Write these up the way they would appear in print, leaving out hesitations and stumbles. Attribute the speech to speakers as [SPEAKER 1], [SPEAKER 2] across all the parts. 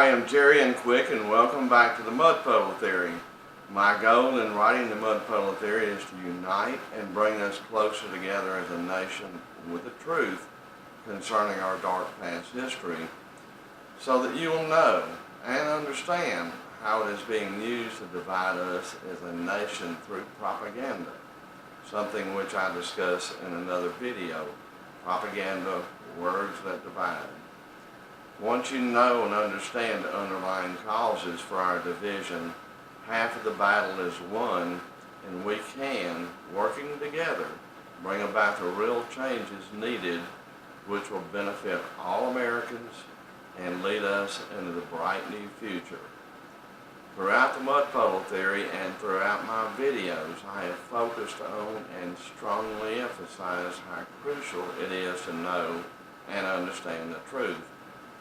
[SPEAKER 1] I am Jerry and Quick, and welcome back to the Mud Puddle Theory. My goal in writing the Mud Puddle Theory is to unite and bring us closer together as a nation with the truth concerning our dark past history, so that you will know and understand how it is being used to divide us as a nation through propaganda, something which I discuss in another video, propaganda, words that divide. Once you know and understand the underlying causes for our division, half of the battle is won, and we can, working together, bring about the real changes needed which will benefit all Americans and lead us into the bright new future. Throughout the Mud Puddle Theory and throughout my videos, I have focused on and strongly emphasized how crucial it is to know and understand the truth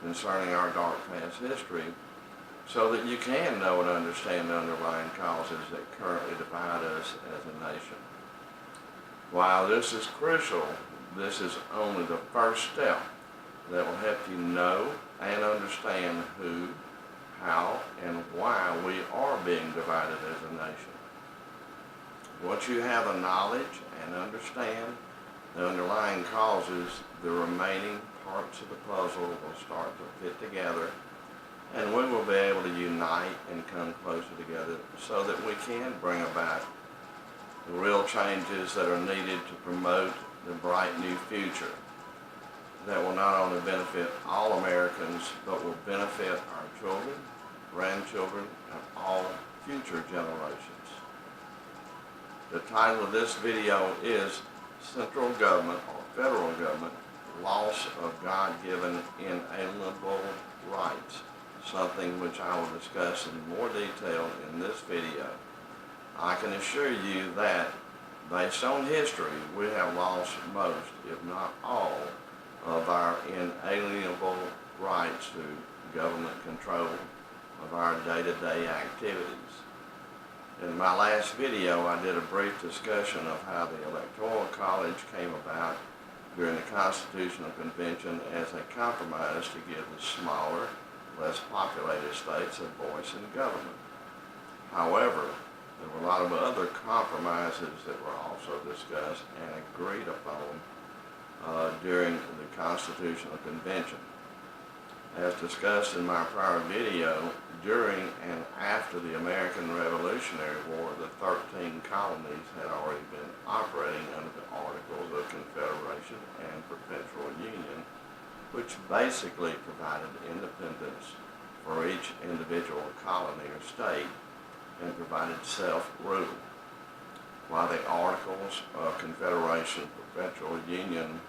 [SPEAKER 1] concerning our dark past history, so that you can know and understand the underlying causes that currently divide us as a nation. While this is crucial, this is only the first step that will help you know and understand who, how, and why we are being divided as a nation. Once you have the knowledge and understand the underlying causes, the remaining parts of the puzzle will start to fit together, and we will be able to unite and come closer together so that we can bring about the real changes that are needed to promote the bright new future that will not only benefit all Americans, but will benefit our children, grandchildren, and all future generations. The title of this video is Central Government or Federal Government Loss of God-Given Inalienable Rights, something which I will discuss in more detail in this video. I can assure you that, based on history, we have lost most, if not all, of our inalienable rights to government control of our day-to-day activities. In my last video, I did a brief discussion of how the Electoral College came about during the Constitutional Convention as a compromise to give the smaller, less populated states a voice in government. However, there were a lot of other compromises that were also discussed and agreed upon during the Constitutional Convention. As discussed in my prior video, during and after the American Revolutionary War, the 13 colonies had already been operating under the Articles of Confederation and Perpetual Union, which basically provided independence for each individual colony or state and provided self-rule. While the Articles of Confederation and Perpetual Union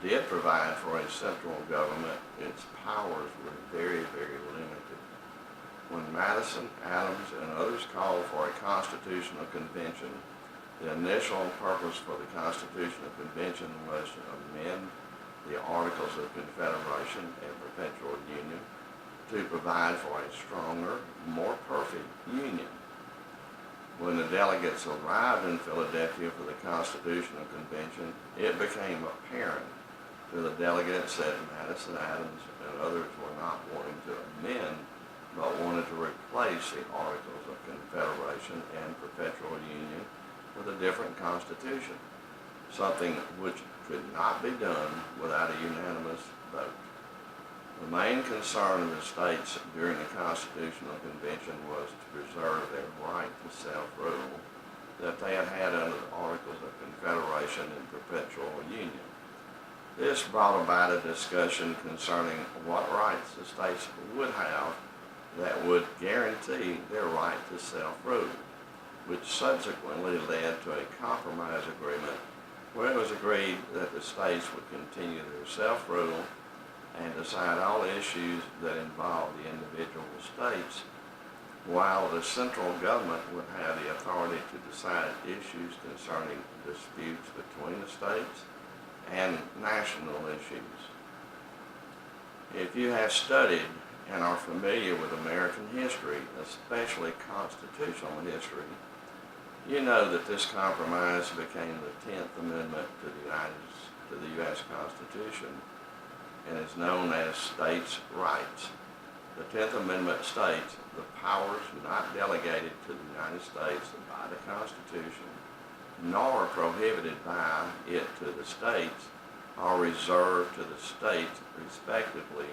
[SPEAKER 1] did provide for a central government, its powers were very, very limited. When Madison, Adams, and others called for a constitutional convention, the initial purpose for the Constitutional Convention was to amend the Articles of Confederation and Perpetual Union to provide for a stronger, more perfect union. When the delegates arrived in Philadelphia for the Constitutional Convention, it became apparent to the delegates that Madison, Adams, and others were not wanting to amend, but wanted to replace the Articles of Confederation and Perpetual Union with a different constitution, something which could not be done without a unanimous vote. The main concern of the states during the Constitutional Convention was to preserve their right to self-rule that they had had under the Articles of Confederation and Perpetual Union. This brought about a discussion concerning what rights the states would have that would guarantee their right to self-rule, which subsequently led to a compromise agreement where it was agreed that the states would continue their self-rule and decide all issues that involved the individual states, while the central government would have the authority to decide issues concerning disputes between the states and national issues. If you have studied and are familiar with American history, especially constitutional history, you know that this compromise became the 10th Amendment to the U.S. Constitution and is known as states' rights. The 10th Amendment states the powers not delegated to the United States by the Constitution, nor prohibited by it to the states, are reserved to the states respectively,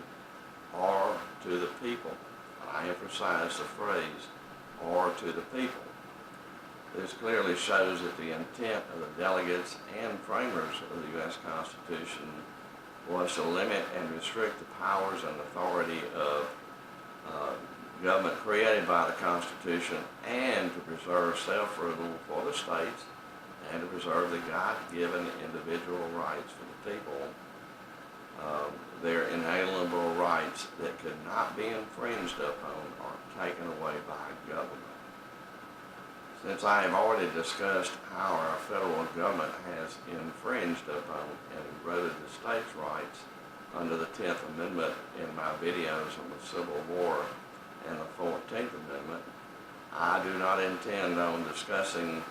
[SPEAKER 1] or to the people. I emphasize the phrase, or to the people. This clearly shows that the intent of the delegates and framers of the U.S. Constitution was to limit and restrict the powers and authority of government created by the Constitution, and to preserve self-rule for the states, and to preserve the God-given individual rights for the people, their inalienable rights that could not be infringed upon or taken away by government. Since I have already discussed how our federal government has infringed upon and eroded the states' rights under the 10th Amendment in my videos on the Civil War and the 14th Amendment, I do not intend on discussing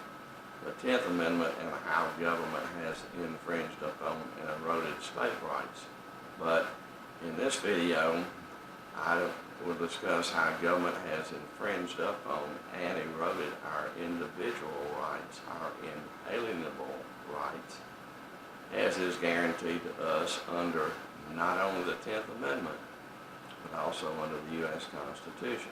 [SPEAKER 1] the 10th Amendment and how government has infringed upon and eroded state rights. But in this video, I will discuss how government has infringed upon and eroded our individual rights, our inalienable rights, as is guaranteed to us under not only the 10th Amendment, but also under the U.S. Constitution.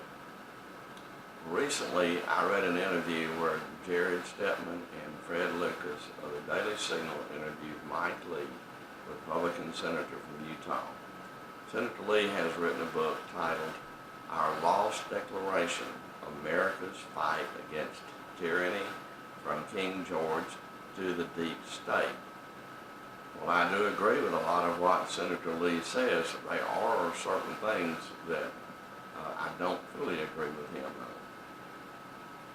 [SPEAKER 1] Recently, I read an interview where Jared Stepman and Fred Lucas of the Daily Signal interviewed Mike Lee, Republican Senator from Utah. Senator Lee has written a book titled Our Lost Declaration, America's Fight Against Tyranny from King George to the Deep State. Well, I do agree with a lot of what Senator Lee says. There are certain things that I don't fully agree with him on.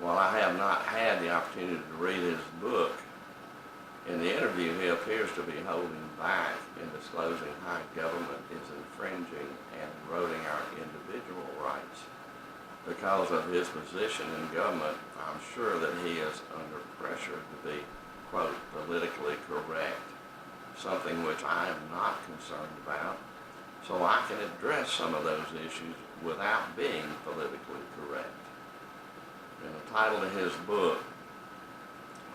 [SPEAKER 1] While I have not had the opportunity to read his book, in the interview he appears to be holding back in disclosing how government is infringing and eroding our individual rights. Because of his position in government, I'm sure that he is under pressure to be, quote, politically correct, something which I am not concerned about, so I can address some of those issues without being politically correct. In the title of his book,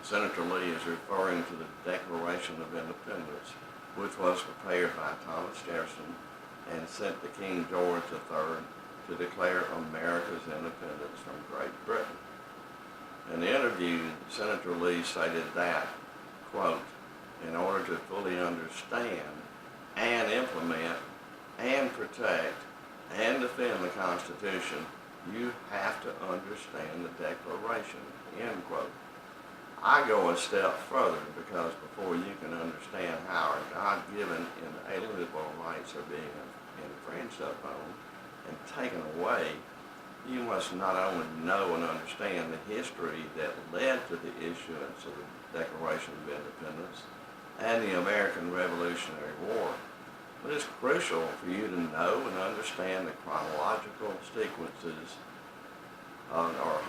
[SPEAKER 1] Senator Lee is referring to the Declaration of Independence, which was prepared by Thomas Jefferson and sent to King George III to declare America's independence from Great Britain. In the interview, Senator Lee stated that, quote, in order to fully understand and implement and protect and defend the Constitution, you have to understand the Declaration, end quote. I go a step further because before you can understand how our God-given inalienable rights are being infringed upon and taken away, you must not only know and understand the history that led to the issuance of the Declaration of Independence and the American Revolutionary War, but it's crucial for you to know and understand the chronological sequences or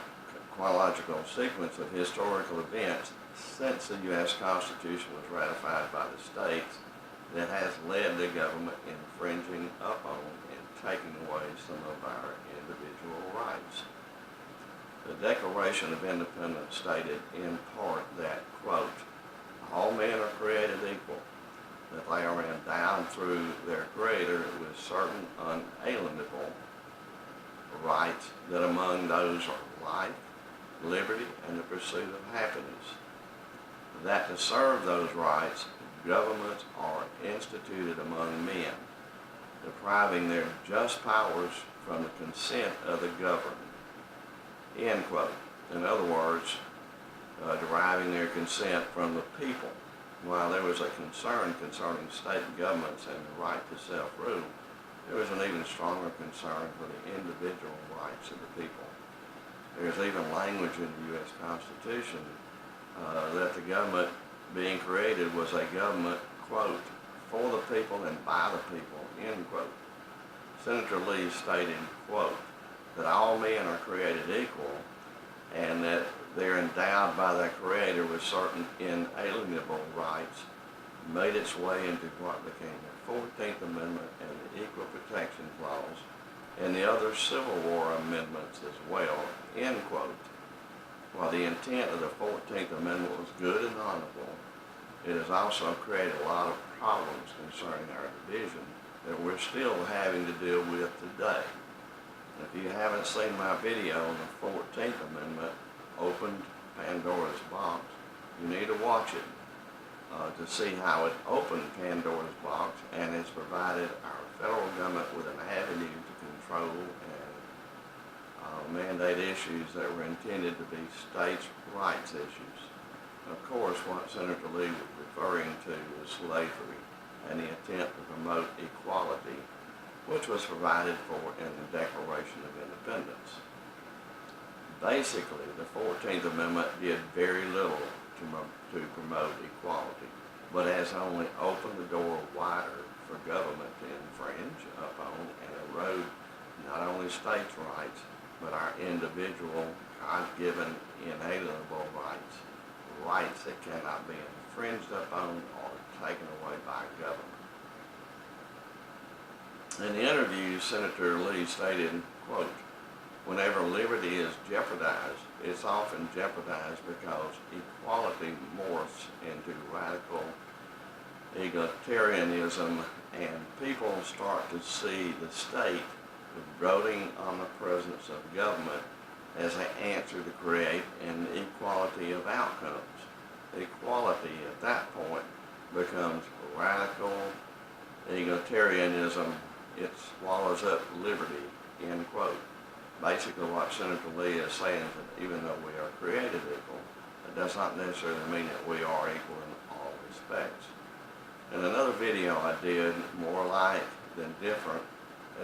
[SPEAKER 1] chronological sequence of historical events since the U.S. Constitution was ratified by the states that has led the government infringing upon and taking away some of our individual rights. The Declaration of Independence stated in part that, quote, all men are created equal, that they are endowed through their Creator with certain unalienable rights, that among those are life, liberty, and the pursuit of happiness. That to serve those rights, governments are instituted among men, depriving their just powers from the consent of the governed. End quote. In other words, deriving their consent from the people. While there was a concern concerning state governments and the right to self-rule, there was an even stronger concern for the individual rights of the people. There's even language in the U.S. Constitution that the government being created was a government, quote, for the people and by the people, end quote. Senator Lee stated, quote, that all men are created equal and that they're endowed by their Creator with certain inalienable rights, made its way into what became the 14th Amendment and the Equal Protection Clause and the other Civil War amendments as well, end quote. While the intent of the 14th Amendment was good and honorable, it has also created a lot of problems concerning our division that we're still having to deal with today. If you haven't seen my video on the 14th Amendment, Opened Pandora's Box, you need to watch it to see how it opened Pandora's box and has provided our federal government with an avenue to control and mandate issues that were intended to be states' rights issues. Of course, what Senator Lee was referring to was slavery and the attempt to promote equality, which was provided for in the Declaration of Independence. Basically, the 14th Amendment did very little to promote equality, but has only opened the door wider for government to infringe upon and erode not only states' rights, but our individual, God-given, inalienable rights that cannot be infringed upon or taken away by government. In the interview, Senator Lee stated, quote, "Whenever liberty is jeopardized, it's often jeopardized because equality morphs into radical egalitarianism and people start to see the state eroding on the presence of government as an answer to create an equality of outcomes. Equality at that point becomes radical egalitarianism. It swallows up liberty," end quote. Basically what Senator Lee is saying is that even though we are created equal, it does not necessarily mean that we are equal in all respects. In another video I did, More Alike Than Different,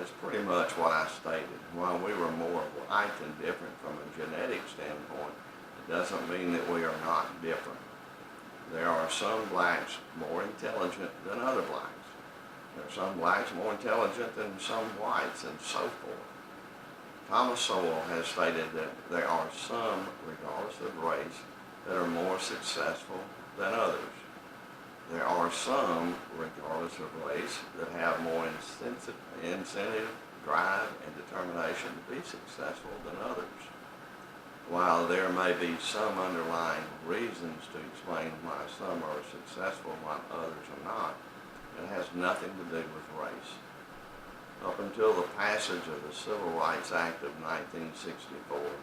[SPEAKER 1] is pretty much what I stated. While we were more alike than different from a genetic standpoint, it doesn't mean that we are not different. There are some blacks more intelligent than other blacks. There are some blacks more intelligent than some whites, and so forth. Thomas Sowell has stated that there are some, regardless of race, that are more successful than others. There are some, regardless of race, that have more incentive, drive, and determination to be successful than others. While there may be some underlying reasons to explain why some are successful while others are not, it has nothing to do with race. Up until the passage of the Civil Rights Act of 1964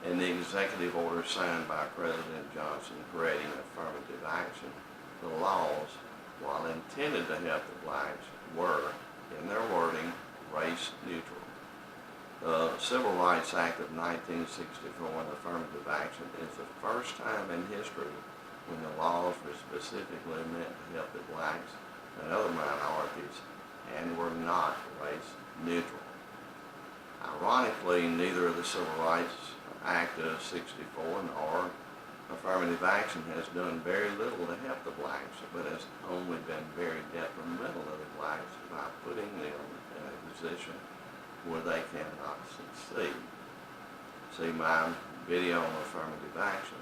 [SPEAKER 1] and the executive order signed by President Johnson creating affirmative action, the laws, while intended to help the blacks, were, in their wording, race neutral. The Civil Rights Act of 1964 and affirmative action is the first time in history when the laws were specifically meant to help the blacks and other minorities and were not race neutral. Ironically, neither of the Civil Rights Act of 64 nor affirmative action has done very little to help the blacks, but has only been very detrimental to the blacks by putting them in a position where they cannot succeed. See my video on affirmative action.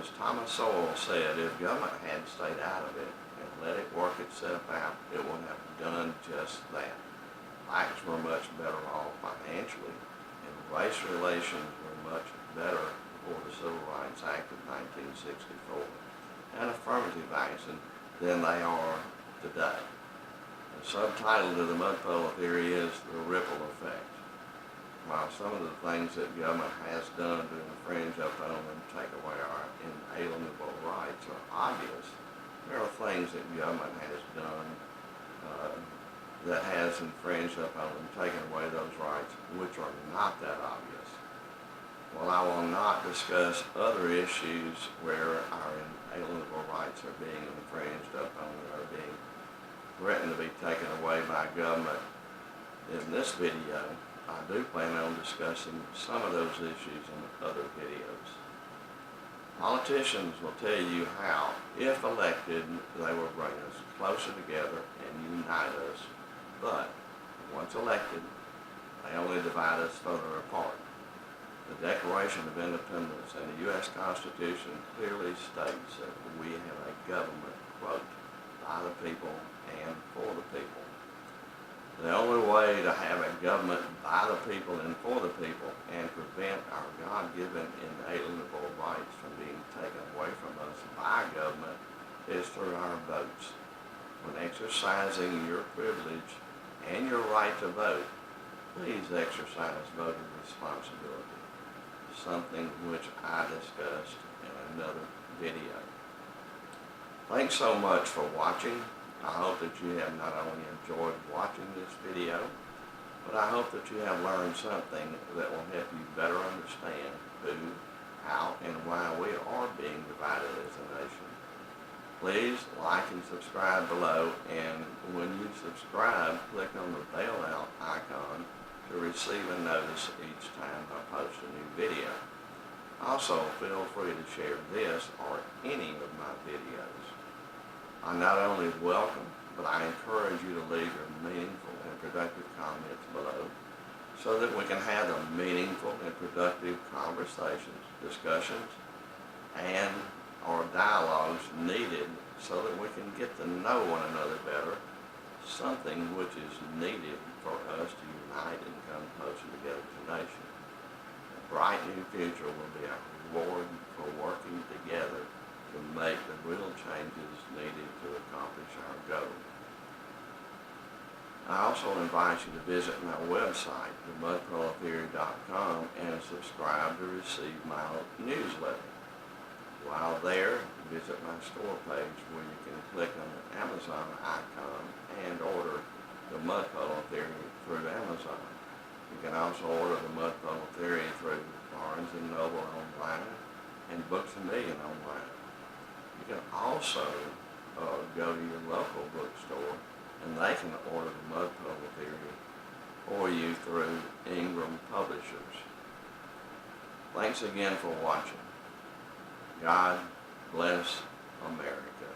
[SPEAKER 1] As Thomas Sowell said, if government had stayed out of it and let it work itself out, it would have done just that. Blacks were much better off financially, and race relations were much better before the Civil Rights Act of 1964 and affirmative action than they are today. The subtitle to the mudpole theory is the ripple effect. While some of the things that government has done to infringe upon and take away our inalienable rights are obvious, there are things that government has done that has infringed upon and taken away those rights which are not that obvious. While I will not discuss other issues where our inalienable rights are being infringed upon or being threatened to be taken away by government, in this video I do plan on discussing some of those issues in other videos. Politicians will tell you how, if elected, they will bring us closer together and unite us, but once elected, they only divide us further apart. The Declaration of Independence and the U.S. Constitution clearly states that we have a government, quote, by the people and for the people. The only way to have a government by the people and for the people and prevent our God-given inalienable rights from being taken away from us by government is through our votes. When exercising your privilege and your right to vote, please exercise voting responsibility, something which I discussed in another video. Thanks so much for watching. I hope that you have not only enjoyed watching this video, but I hope that you have learned something that will help you better understand who, how, and why we are being divided as a nation. Please like and subscribe below, and when you subscribe, click on the bell out icon to receive a notice each time I post a new video. Also, feel free to share this or any of my videos. I not only welcome, but I encourage you to leave your meaningful and productive comments below so that we can have the meaningful and productive conversations, discussions, and or dialogues needed so that we can get to know one another better, something which is needed for us to unite and come closer together as a nation. A bright new future will be our reward for working together to make the real changes needed to accomplish our goal. I also invite you to visit my website, themudpuddletheory.com, and subscribe to receive my newsletter. While there, visit my store page where you can click on the Amazon icon and order the Mud Puddle Theory through Amazon. You can also order the Mud Puddle Theory through Barnes & Noble online and Books A Million online. You can also go to your local bookstore and they can order the Mud Puddle Theory for you through Ingram Publishers. Thanks again for watching. God bless America.